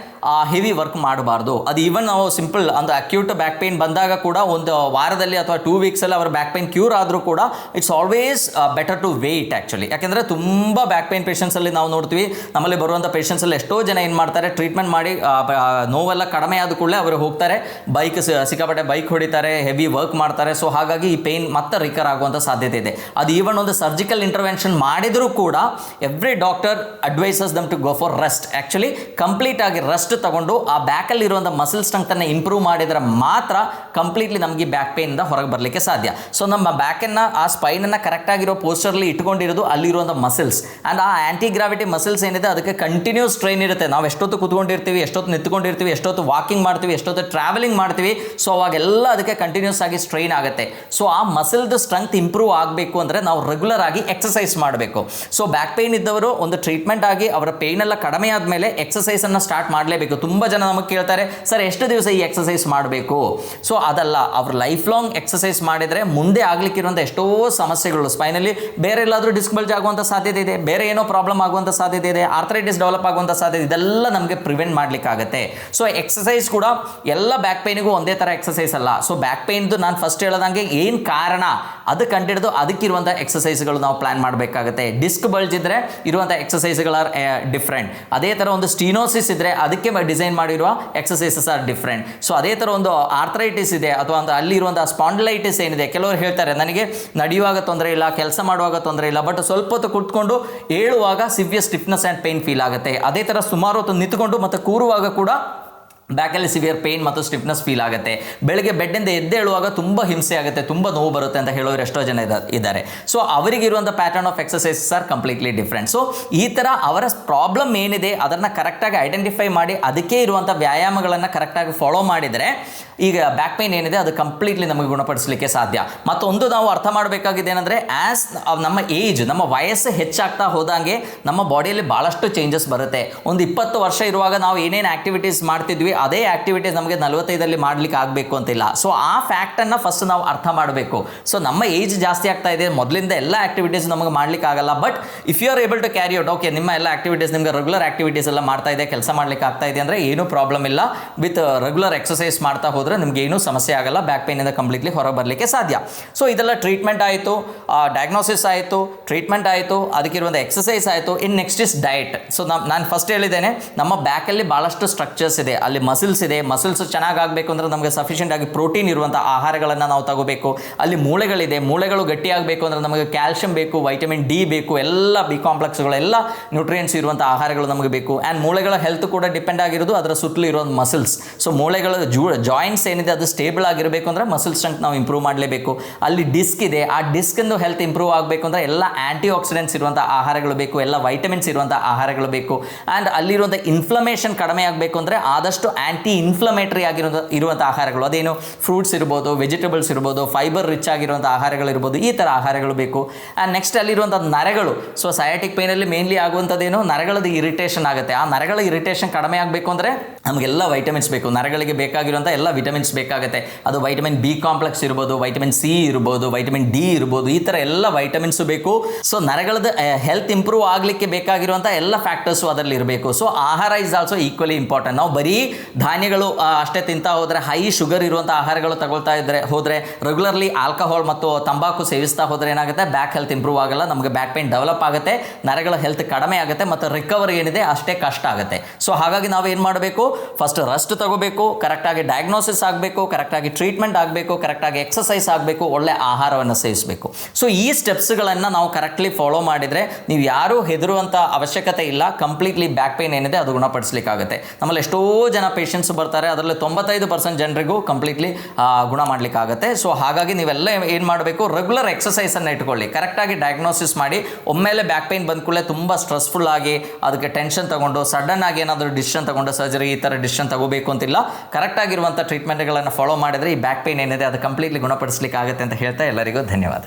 Speaker 1: heavy work ಮಾಡಬಾರ್ದು. ಅದು ಈವನ್ ನಾವು ಸಿಂಪಲ್ ಒಂದು ಅಕ್ಯೂಟ್ ಬ್ಯಾಕ್ ಪೇನ್ ಬಂದಾಗ ಕೂಡ ಒಂದು ವಾರದಲ್ಲಿ ಅಥವಾ 2 ವೀಕ್ಸಲ್ಲಿ ಅವರ ಬ್ಯಾಕ್ ಪೇನ್ ಕ್ಯೂರ್ ಆದರೂ ಕೂಡ it's always better to wait actually. ಯಾಕೆಂದರೆ ತುಂಬ ಬ್ಯಾಕ್ ಪೇನ್ ಪೇಷಂಟ್ಸಲ್ಲಿ ನಾವು ನೋಡ್ತೀವಿ, ನಮ್ಮಲ್ಲಿ ಬರುವಂಥ ಪೇಷಂಟ್ಸಲ್ಲಿ ಎಷ್ಟೋ ಜನ ಏನು ಮಾಡ್ತಾರೆ, ಟ್ರೀಟ್ಮೆಂಟ್ ಮಾಡಿ ನೋವೆಲ್ಲ ಕಡಿಮೆ ಆದ ಕೂಡಲೇ ಅವರು ಹೋಗ್ತಾರೆ, ಸಿಕ್ಕಾಪಟ್ಟೆ ಬೈಕ್ ಹೊಡಿತಾರೆ, ಹೆವಿ ವರ್ಕ್ ಮಾಡ್ತಾರೆ. ಸೊ ಹಾಗಾಗಿ ಈ ಪೇನ್ ಮತ್ತೆ ರಿಕರ್ ಆಗುವಂಥ ಸಾಧ್ಯತೆ ಇದೆ. ಅದು ಈವನ್ ಒಂದು ಸರ್ಜಿಕಲ್ ಇಂಟರ್ವೆನ್ಷನ್ ಮಾಡಿದರೂ ಕೂಡ every doctor advises them to go for rest. Actually complete ಆಗಿ ರೆಸ್ಟ್ ತಗೊಂಡು ಆ ಬ್ಯಾಕಲ್ಲಿ ಇರುವಂಥ ಮಸಲ್ ಸ್ಟ್ರೆಂಗ್ತನ್ನು ಇಂಪ್ರೂವ್ ಮಾಡಿದರೆ ಮಾತ್ರ ಕಂಪ್ಲೀಟ್ಲಿ ನಮಗೆ ಬ್ಯಾಕ್ ಪೇನಿಂದ ಹೊರಗೆ ಬರಲಿಕ್ಕೆ ಸಾಧ್ಯ. ಸೊ ನಮ್ಮ ಬ್ಯಾಕನ್ನು ಆ ಸ್ಪೈನನ್ನು ಕರೆಕ್ಟಾಗಿರೋ ಪೋಸ್ಚರ್ಲಿ ಇಟ್ಕೊಂಡಿರೋದು ಅಲ್ಲಿರುವಂಥ ಮಸಲ್ಸ್ ಆ್ಯಂಡ್ ಆ ಆ್ಯಂಟಿ ಗ್ರಾವಿಟಿ ಮಸಲ್ಸ್ ಏನಿದೆ ಅದಕ್ಕೆ ಕಂಟಿನ್ಯೂಸ್ ಟ್ರೈನ್ ಇರುತ್ತೆ. ನಾವು ಎಷ್ಟೊತ್ತು ಕೂತ್ಕೊಂಡಿರ್ತೀವಿ, ಎಷ್ಟೊತ್ತು ನಿಂತ್ಕೊಂಡಿರ್ತೀವಿ, ಎಷ್ಟೊತ್ತು ವಾಕಿಂಗ್ ಮಾಡ್ತೀವಿ, ಎಷ್ಟೊತ್ತು ಟ್ರಾವೆಲಿಂಗ್ ಮಾಡ್ತೀವಿ. ಸೊ ಅವಾಗೆಲ್ಲ ಅದಕ್ಕೆ ಕಂಟಿನ್ಯೂಸ್ ಆಗಿ ಸ್ಟ್ರೈನ್ ಆಗುತ್ತೆ. ಸೊ ಆ ಮಸಲ್ದು ಸ್ಟ್ರೆಂತ್ ಇಂಪ್ರೂವ್ ಆಗಬೇಕು ಅಂದರೆ ನಾವು ರೆಗ್ಯುಲರ್ ಆಗಿ ಎಕ್ಸಸೈಸ್ ಮಾಡಬೇಕು. ಸೊ ಬ್ಯಾಕ್ ಪೇನ್ ಇದ್ದವರು ಒಂದು ಟ್ರೀಟ್ಮೆಂಟ್ ಆಗಿ ಅವರ ಪೇನ್ ಎಲ್ಲ ಕಡಿಮೆ ಆದಮೇಲೆ ಎಕ್ಸಸೈಸನ್ನು ಸ್ಟಾರ್ಟ್ ಮಾಡಲೇಬೇಕು. ತುಂಬ ಜನ ನಮಗೆ ಕೇಳ್ತಾರೆ, ಸರ್ ಎಷ್ಟು ದಿವಸ ಈ ಎಕ್ಸಸೈಸ್ ಮಾಡಬೇಕು? ಸೊ ಅದಲ್ಲ, ಅವ್ರು ಲೈಫ್ ಲಾಂಗ್ ಎಕ್ಸಸೈಸ್ ಮಾಡಿದರೆ ಮುಂದೆ ಆಗಲಿಕ್ಕಿರುವಂಥ ಎಷ್ಟೋ ಸಮಸ್ಯೆಗಳು, ಸ್ಪೈನಲ್ಲಿ ಬೇರೆ ಎಲ್ಲಾದರೂ ಡಿಸ್ಕ್ ಬಲ್ಜ್ ಆಗುವಂಥ ಸಾಧ್ಯತೆ ಇದೆ, ಬೇರೆ ಏನೋ ಪ್ರಾಬ್ಲಮ್ ಆಗುವಂಥ ಸಾಧ್ಯತೆ ಇದೆ, ಆರ್ಥರೈಟಿಸ್ ಡೆವಲಪ್ ಆಗುವಂಥ ಸಾಧ್ಯತೆ, ಇದೆಲ್ಲ ನಮಗೆ ಪ್ರಿವೆಂಟ್ ಮಾಡಲಿಕ್ಕಾಗತ್ತೆ. ಸೊ ಎಕ್ಸಸೈಸ್ ಕೂಡ ಎಲ್ಲ ಬ್ಯಾಕ್ ಪೇನಿಗೂ ಒಂದೇ ಥರ ಎಕ್ಸಸೈಸ್ ಅಲ್ಲ. ಸೊ ಬ್ಯಾಕ್ ಪೇನ್ದು ನಾನು ಫಸ್ಟ್ ಹೇಳ್ದಂಗೆ ಏನು ಕಾರಣ ಅದು ಕಂಡಿಡಿದು ಅದಕ್ಕಿರುವಂಥ ಎಕ್ಸಸೈಸ್ಗಳು ನಾವು ಪ್ಲಾನ್ ಮಾಡಬೇಕಾಗುತ್ತೆ. ಡಿಸ್ಕ್ ಬಲ್ಜ್ ಇದ್ದರೆ ಇರುವಂಥ ಎಕ್ಸಸೈಸ್ಗಳು ಆರ್ ಡಿಫ್ರೆಂಟ್. ಅದೇ ಥರ ಒಂದು ಸ್ಟೀನೋಸಿಸ್ ಇದ್ದರೆ ಅದಕ್ಕೆ ಡಿಸೈನ್ ಮಾಡಿರುವ ಎಕ್ಸಸೈಸಸ್ ಆರ್ ಡಿಫ್ರೆಂಟ್. ಸೊ ಅದೇ ಥರ ಒಂದು ಆರ್ಥರೈಟಿಸ್ ಇದೆ ಅಥವಾ ಒಂದು ಅಲ್ಲಿರುವಂಥ ಸ್ಪಾಂಡಿಲೈಟಿಸ್ ಏನಿದೆ, ಕೆಲವರು ಹೇಳ್ತಾರೆ ನನಗೆ ನಡೆಯುವಾಗ ತೊಂದರೆ ಇಲ್ಲ, ಕೆಲಸ ಮಾಡುವಾಗ ತೊಂದರೆ ಇಲ್ಲ, ಬಟ್ ಸ್ವಲ್ಪ ಹೊತ್ತು ಕುತ್ಕೊಂಡು ಏಳುವಾಗ severe stiffness and pain feel ಆಗುತ್ತೆ. ಅದೇ ಥರ ಸುಮಾರು ಹೊತ್ತು ನಿಂತ್ಕೊಂಡು ಮತ್ತು ಕೂರುವಾಗ ಕೂಡ ಬ್ಯಾಕಲ್ಲಿ ಸಿವಿಯರ್ ಪೇನ್ ಮತ್ತು ಸ್ಟಿಫ್ನೆಸ್ ಫೀಲ್ ಆಗುತ್ತೆ. ಬೆಳಗ್ಗೆ ಬೆಡ್ಡಿಂದ ಎದ್ದೇಳುವಾಗ ತುಂಬ ಹಿಂಸೆ ಆಗುತ್ತೆ, ತುಂಬ ನೋವು ಬರುತ್ತೆ ಅಂತ ಹೇಳೋರು ಎಷ್ಟೋ ಜನ ಇದ್ದಾರೆ. ಸೊ ಅವರಿಗಿರುವಂಥ pattern of exercises are completely different. So ಈ ಥರ ಅವರ ಪ್ರಾಬ್ಲಮ್ ಏನಿದೆ ಅದನ್ನು ಕರೆಕ್ಟಾಗಿ ಐಡೆಂಟಿಫೈ ಮಾಡಿ ಅದಕ್ಕೆ ಇರುವಂಥ ವ್ಯಾಯಾಮಗಳನ್ನು ಕರೆಕ್ಟಾಗಿ ಫಾಲೋ ಮಾಡಿದರೆ ಈಗ ಬ್ಯಾಕ್ ಪೇನ್ ಏನಿದೆ ಅದು ಕಂಪ್ಲೀಟ್ಲಿ ನಮಗೆ ಗುಣಪಡಿಸಲಿಕ್ಕೆ ಸಾಧ್ಯ. ಮತ್ತೊಂದು ನಾವು ಅರ್ಥ ಮಾಡಬೇಕಾಗಿದೆ ಏನಂದರೆ, ಆ್ಯಸ್ ನಮ್ಮ ಏಜ್, ನಮ್ಮ ವಯಸ್ಸು ಹೆಚ್ಚಾಗ್ತಾ ಹೋದಂಗೆ ನಮ್ಮ ಬಾಡಿಯಲ್ಲಿ ಭಾಳಷ್ಟು ಚೇಂಜಸ್ ಬರುತ್ತೆ. ಒಂದು 20 ವರ್ಷ ಇರುವಾಗ ನಾವು ಏನೇನು ಆ್ಯಕ್ಟಿವಿಟೀಸ್ ಮಾಡ್ತಿದ್ವಿ ಅದೇ ಆ್ಯಕ್ಟಿವಿಟೀಸ್ ನಮಗೆ 45ರಲ್ಲಿ ಮಾಡಲಿಕ್ಕೆ ಆಗಬೇಕು ಅಂತಿಲ್ಲ. ಸೊ ಆ ಫ್ಯಾಕ್ಟನ್ನು ಫಸ್ಟ್ ನಾವು ಅರ್ಥ ಮಾಡಬೇಕು. ಸೊ ನಮ್ಮ ಏಜ್ ಜಾಸ್ತಿ ಆಗ್ತಾ ಇದೆ, ಮೊದಲಿಂದ ಎಲ್ಲ ಆ್ಯಕ್ಟಿವಿಟೀಸ್ ನಮಗೆ ಮಾಡಲಿಕ್ಕೆ ಆಗಲ್ಲ. But if you are able to carry out, okay ನಿಮ್ಮ ಎಲ್ಲ ಆ್ಯಕ್ಟಿವಿಟೀಸ್ ನಿಮಗೆ ರೆಗ್ಯುಲರ್ ಆ್ಯಕ್ಟಿವಿಟೀಸ್ ಎಲ್ಲ ಮಾಡ್ತಾ ಇದೆ, ಕೆಲಸ ಮಾಡಲಿಕ್ಕೆ ಆಗ್ತಾ ಇದೆ ಅಂದರೆ ಏನೂ ಪ್ರಾಬ್ಲಮ್ ಇಲ್ಲ. ವಿತ್ ರೆಗ್ಯುಲರ್ ಎಕ್ಸಸೈಸ್ ಮಾಡ್ತಾ ಹೋದರೆ ನಿಮಗೆ ಏನೂ ಸಮಸ್ಯೆ ಆಗಲ್ಲ, ಬ್ಯಾಕ್ ಪೇನಿಂದ ಕಂಪ್ಲೀಟ್ಲಿ ಹೊರಗೆ ಬರಲಿಕ್ಕೆ ಸಾಧ್ಯ. ಸೊ ಇದೆಲ್ಲ ಟ್ರೀಟ್ಮೆಂಟ್ ಆಯಿತು, ಡಯಾಗ್ನೋಸಿಸ್ ಆಯಿತು, ಟ್ರೀಟ್ಮೆಂಟ್ ಆಯಿತು, ಅದಕ್ಕಿರುವಂಥ ಎಕ್ಸಸೈಸ್ ಆಯಿತು. ಇನ್ ನೆಕ್ಸ್ಟ್ ಇಸ್ ಡಯಟ್. ಸೊ ನಾನು ಫಸ್ಟ್ ಹೇಳಿದ್ದೇನೆ, ನಮ್ಮ ಬ್ಯಾಕಲ್ಲಿ ಭಾಳಷ್ಟು ಸ್ಟ್ರಕ್ಚರ್ಸ್ ಇದೆ, ಅಲ್ಲಿ ಮಸಲ್ಸ್ ಇದೆ. ಮಸಲ್ಸ್ ಚೆನ್ನಾಗಿ ಆಗಬೇಕು ಅಂದರೆ ನಮಗೆ ಸಫಿಷಿಯೆಂಟ್ ಆಗಿ ಪ್ರೋಟೀನ್ ಇರುವಂಥ ಆಹಾರಗಳನ್ನು ನಾವು ತಗೋಬೇಕು. ಅಲ್ಲಿ ಮೂಳೆಗಳಿದೆ, ಮೂಳೆಗಳು ಗಟ್ಟಿಯಾಗಬೇಕು ಅಂದರೆ ನಮಗೆ ಕ್ಯಾಲ್ಶಿಯಂ ಬೇಕು, ವೈಟಮಿನ್ ಡಿ ಬೇಕು, ಎಲ್ಲ ಬಿ ಕಾಂಪ್ಲೆಕ್ಸ್ಗಳು, ಎಲ್ಲ ನ್ಯೂಟ್ರಿಯೆಂಟ್ಸ್ ಇರುವಂಥ ಆಹಾರಗಳು ನಮಗೆ ಬೇಕು. ಆ್ಯಂಡ್ ಮೂಳೆಗಳ ಹೆಲ್ತ್ ಕೂಡ ಡಿಪೆಂಡ್ ಆಗಿರೋದು ಅದರ ಸುತ್ತಲೂ ಇರೋ ಮಸಲ್ಸ್. ಸೊ ಮೂಳೆಗಳ ಜಾಯಿಂಟ್ಸ್ ಏನಿದೆ ಅದು ಸ್ಟೇಬಲ್ ಆಗಿರಬೇಕು ಅಂದರೆ ಮಸಲ್ ಸ್ಟ್ರೆಂತ್ ನಾವು ಇಂಪ್ರೂವ್ ಮಾಡಲೇಬೇಕು. ಅಲ್ಲಿ ಡಿಸ್ಕ್ ಇದೆ, ಆ ಡಿಸ್ಕಿಂದು ಹೆಲ್ತ್ ಇಂಪ್ರೂವ್ ಆಗಬೇಕು ಅಂದರೆ ಎಲ್ಲ ಆ್ಯಂಟಿ ಆಕ್ಸಿಡೆಂಟ್ಸ್ ಇರುವಂಥ ಆಹಾರಗಳು ಬೇಕು, ಎಲ್ಲ ವೈಟಮಿನ್ಸ್ ಇರುವಂಥ ಆಹಾರಗಳು ಬೇಕು. ಆ್ಯಂಡ್ ಅಲ್ಲಿರುವಂಥ ಇನ್ಫ್ಲಮೇಷನ್ ಕಡಿಮೆ ಆಗಬೇಕು ಅಂದರೆ ಆದಷ್ಟು ಆ್ಯಂಟಿ ಇನ್ಫ್ಲಮೇಟರಿ ಇರುವಂಥ ಆಹಾರಗಳು, ಅದೇನು ಫ್ರೂಟ್ಸ್ ಇರ್ಬೋದು, ವೆಜಿಟೇಬಲ್ಸ್ ಇರ್ಬೋದು, ಫೈಬರ್ ರಿಚ್ ಆಗಿರುವಂಥ ಆಹಾರಗಳಿರ್ಬೋದು, ಈ ಥರ ಆಹಾರಗಳು ಬೇಕು. ಆ್ಯಂಡ್ ನೆಕ್ಸ್ಟ್ ಅಲ್ಲಿರುವಂಥ ನರಗಳು. ಸೊ ಸಯಾಟಿಕ್ ಪೇನಲ್ಲಿ ಮೇನ್ಲಿ ಆಗುವಂಥದ್ದೇನು, ನರಗಳದ್ದು ಇರಿಟೇಷನ್ ಆಗುತ್ತೆ. ಆ ನರಗಳ ಇರಿಟೇಷನ್ ಕಡಿಮೆ ಆಗಬೇಕು ಅಂದರೆ ನಮಗೆಲ್ಲ ವೈಟಮಿನ್ಸ್ ಬೇಕು. ನರಗಳಿಗೆ ಬೇಕಾಗಿರುವಂಥ ಎಲ್ಲ ವಿಟಮಿನ್ಸ್ ಬೇಕಾಗುತ್ತೆ. ಅದು ವೈಟಮಿನ್ ಬಿ ಕಾಂಪ್ಲೆಕ್ಸ್ ಇರ್ಬೋದು, ವೈಟಮಿನ್ ಸಿ ಇರ್ಬೋದು, ವೈಟಮಿನ್ ಡಿ ಇರ್ಬೋದು, ಈ ಥರ ಎಲ್ಲ ವೈಟಮಿನ್ಸು ಬೇಕು. ಸೊ ನರಗಳದ ಹೆಲ್ತ್ ಇಂಪ್ರೂವ್ ಆಗಲಿಕ್ಕೆ ಬೇಕಾಗಿರುವಂಥ ಎಲ್ಲ ಫ್ಯಾಕ್ಟರ್ಸು ಅದರಲ್ಲಿ ಇರಬೇಕು. ಸೊ ಆಹಾರ ಇಸ್ ಆಲ್ಸೋ ಈಕ್ವಲಿ ಇಂಪಾರ್ಟೆಂಟ್. ನಾವು ಬರೀ ಧಾನ್ಯಗಳು ಅಷ್ಟೇ ತಿಂತಾ ಹೋದರೆ, ಹೈ ಶುಗರ್ ಇರುವಂಥ ಆಹಾರಗಳು ತಗೊಳ್ತಾ ಹೋದರೆ, ರೆಗ್ಯುಲರ್ಲಿ ಆಲ್ಕೋಹಾಲ್ ಮತ್ತು ತಂಬಾಕು ಸೇವಿಸ್ತಾ ಹೋದರೆ ಏನಾಗುತ್ತೆ, ಬ್ಯಾಕ್ ಹೆಲ್ತ್ ಇಂಪ್ರೂವ್ ಆಗಲ್ಲ, ನಮಗೆ ಬ್ಯಾಕ್ ಪೇನ್ ಡೆವಲಪ್ ಆಗುತ್ತೆ, ನರಗಳ ಹೆಲ್ತ್ ಕಡಿಮೆ ಆಗುತ್ತೆ ಮತ್ತು ರಿಕವರಿ ಏನಿದೆ ಅಷ್ಟೇ ಕಷ್ಟ ಆಗುತ್ತೆ. ಸೊ ಹಾಗಾಗಿ ನಾವು ಏನು ಮಾಡಬೇಕು, ಫಸ್ಟ್ ರೆಸ್ಟ್ ತಗೋಬೇಕು, ಕರೆಕ್ಟಾಗಿ ಡಯಾಗ್ನೋಸಿಸ್ ಆಗಬೇಕು, ಕರೆಕ್ಟಾಗಿ ಟ್ರೀಟ್ಮೆಂಟ್ ಆಗಬೇಕು, ಕರೆಕ್ಟಾಗಿ ಎಕ್ಸಸೈಸ್ ಆಗಬೇಕು, ಒಳ್ಳೆ ಆಹಾರವನ್ನು ಸೇವಿಸಬೇಕು. ಸೊ ಈ ಸ್ಟೆಪ್ಸ್ಗಳನ್ನು ನಾವು ಕರೆಕ್ಟ್ಲಿ ಫಾಲೋ ಮಾಡಿದರೆ ನೀವು ಯಾರೂ ಹೆದರುವಂಥ ಅವಶ್ಯಕತೆ ಇಲ್ಲ. ಕಂಪ್ಲೀಟ್ಲಿ ಬ್ಯಾಕ್ ಪೇನ್ ಏನಿದೆ ಅದು ಗುಣಪಡಿಸಲಿಕ್ಕಾಗುತ್ತೆ. ನಮ್ಮಲ್ಲಿ ಎಷ್ಟೋ ಜನ ಪೇಷಂಟ್ಸ್ ಬರ್ತಾರೆ, ಅದರಲ್ಲಿ 95% ಜನರಿಗೂ ಕಂಪ್ಲೀಟ್ಲಿ ಗುಣ ಮಾಡಲಿಕ್ಕಾಗುತ್ತೆ. ಸೊ ಹಾಗಾಗಿ ನೀವೆಲ್ಲ ಏನು ಮಾಡಬೇಕು, ರೆಗ್ಯುಲರ್ ಎಕ್ಸಸೈಸನ್ನು ಇಟ್ಕೊಳ್ಳಿ, ಕರೆಕ್ಟಾಗಿ ಡಯಾಗ್ನೋಸಿಸ್ ಮಾಡಿ. ಒಮ್ಮೆಲೆ ಬ್ಯಾಕ್ ಪೇನ್ ಬಂದ ಕೂಡಲೇ ತುಂಬ ಸ್ಟ್ರೆಸ್ಫುಲ್ ಆಗಿ ಅದಕ್ಕೆ ಟೆನ್ಷನ್ ತಗೊಂಡು ಸಡನ್ ಆಗಿ ಏನಾದರೂ ಡಿಸಿಷನ್ ತಗೊಂಡು ಸರ್ಜರಿ ಈ ಥರ ಡಿಸಿಷನ್ ತಗೋಬೇಕು ಅಂತಿಲ್ಲ. ಕರೆಕ್ಟಾಗಿರುವಂಥ ಟ್ರೀಟ್ಮೆಂಟ್ಗಳನ್ನು ಫಾಲೋ ಮಾಡಿದರೆ ಈ ಬ್ಯಾಕ್ ಪೇನ್ ಏನಿದೆ ಅದು ಕಂಪ್ಲೀಟ್ಲಿ ಗುಣಪಡಿಸಲಿಕ್ಕೆ ಆಗುತ್ತೆ ಅಂತ ಹೇಳ್ತಾ ಎಲ್ಲರಿಗೂ ಧನ್ಯವಾದ.